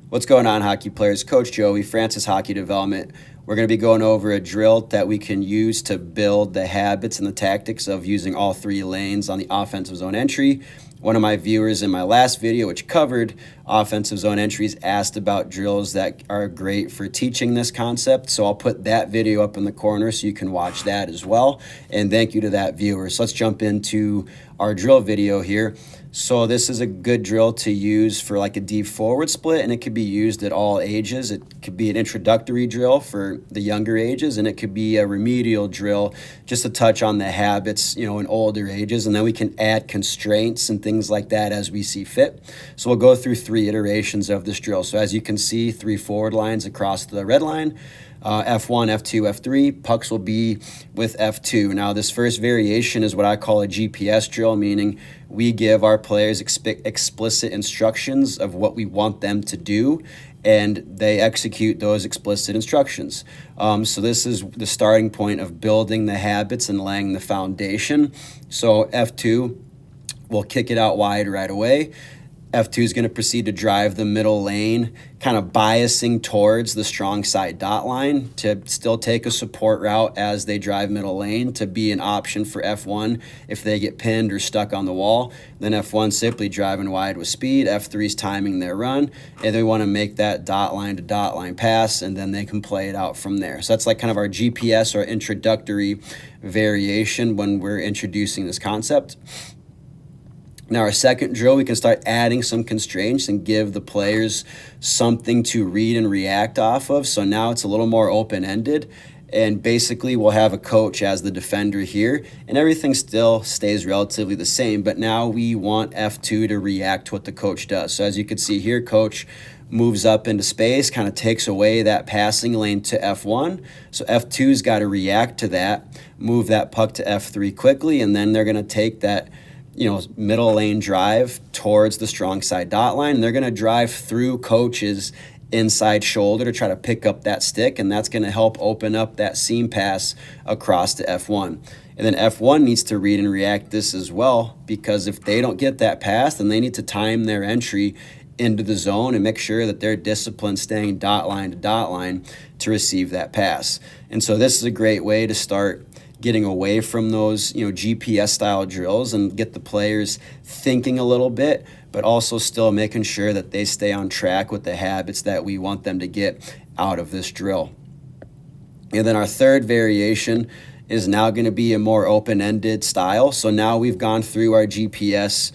What's going on, hockey players? Coach Joey, Francis Hockey Development. We're going to be going over a drill that we can use to build the habits and the tactics of using all three lanes on the offensive zone entry. One of my viewers in my last video, which covered offensive zone entries, asked about drills that are great for teaching this concept. So I'll put that video up in the corner so you can watch that as well. And thank you to that viewer. So let's jump into our drill video here. So this is a good drill to use for like a deep forward split, and it could be used at all ages. It could be an introductory drill for the younger ages, and it could be a remedial drill just to touch on the habits, in older ages. And then we can add constraints and things like that as we see fit. So we'll go through 3 iterations of this drill. So as you can see, 3 forward lines across the red line. F1, F2, F3, pucks will be with F2. Now, this first variation is what I call a GPS drill, meaning we give our players explicit instructions of what we want them to do, and they execute those explicit instructions. So this is the starting point of building the habits and laying the foundation. So F2 will kick it out wide right away. F2 is going to proceed to drive the middle lane, kind of biasing towards the strong side dot line to still take a support route as they drive middle lane to be an option for F1 if they get pinned or stuck on the wall. Then F1 simply driving wide with speed. F3 is timing their run, and they want to make that dot line to dot line pass, and then they can play it out from there. So that's like kind of our GPS or introductory variation when we're introducing this concept. Now, our second drill, we can start adding some constraints and give the players something to read and react off of. So now it's a little more open-ended. And basically, we'll have a coach as the defender here, and everything still stays relatively the same. But now we want F2 to react to what the coach does. So as you can see here, coach moves up into space, kind of takes away that passing lane to F1. So F2's got to react to that, move that puck to F3 quickly, and then they're going to take that middle lane drive towards the strong side dot line, and they're going to drive through coach's inside shoulder to try to pick up that stick, and that's going to help open up that seam pass across to F1. And then F1 needs to read and react this as well, because if they don't get that pass, then they need to time their entry into the zone and make sure that they're disciplined staying dot line to dot line to receive that pass. And so this is a great way to start getting away from those, GPS style drills and get the players thinking a little bit, but also still making sure that they stay on track with the habits that we want them to get out of this drill. And then our third variation is now going to be a more open-ended style. So now we've gone through our GPS,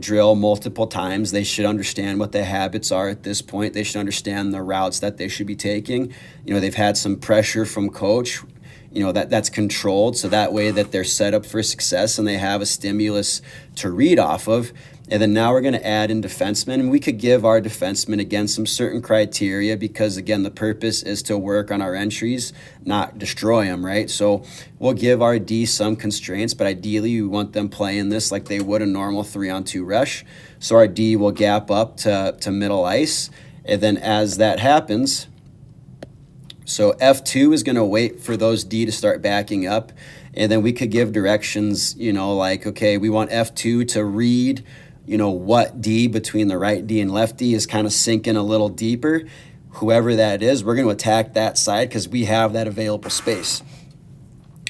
drill multiple times. They should understand what the habits are at this point. They should understand the routes that they should be taking. They've had some pressure from coach, that's controlled, so that way that they're set up for success and they have a stimulus to read off of. And then now we're going to add in defensemen, and we could give our defensemen, again, some certain criteria because, again, the purpose is to work on our entries, not destroy them, right? So we'll give our D some constraints, but ideally we want them playing this like they would a normal 3-on-2 rush. So our D will gap up to middle ice, and then as that happens, so F2 is going to wait for those D to start backing up, and then we could give directions, like, okay, we want F2 to read, what D between the right D and left D is kind of sinking a little deeper. Whoever that is, we're going to attack that side because we have that available space.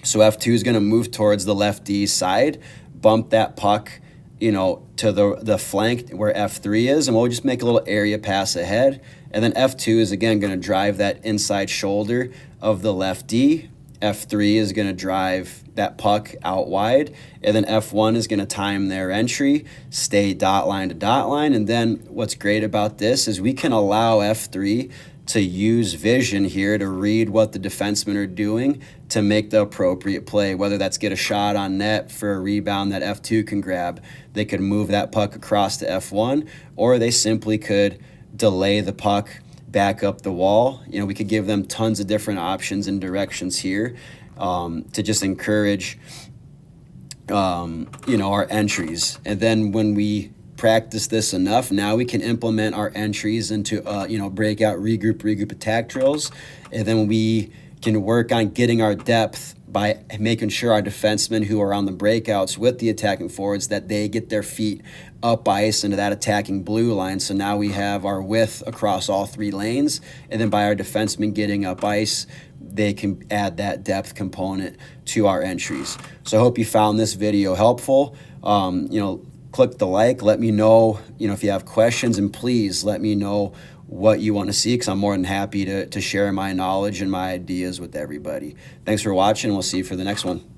So F2 is going to move towards the left D side, bump that puck, to the flank where F3 is, and we'll just make a little area pass ahead. And then F2 is, again, going to drive that inside shoulder of the left D. F3 is going to drive that puck out wide. And then F1 is going to time their entry, stay dot line to dot line. And then what's great about this is we can allow F3 to use vision here to read what the defensemen are doing to make the appropriate play, whether that's get a shot on net for a rebound that F2 can grab. They could move that puck across to F1, or they simply could delay the puck back up the wall. We could give them tons of different options and directions here to just encourage, our entries. And then when we practice this enough, now we can implement our entries into, breakout, regroup, attack drills. And then we can work on getting our depth by making sure our defensemen who are on the breakouts with the attacking forwards, that they get their feet up ice into that attacking blue line. So now we have our width across all 3 lanes, and then by our defensemen getting up ice, they can add that depth component to our entries. So I hope you found this video helpful. Click the like, let me know, if you have questions, and please let me know what you want to see, because I'm more than happy to share my knowledge and my ideas with everybody. Thanks for watching. We'll see you for the next one.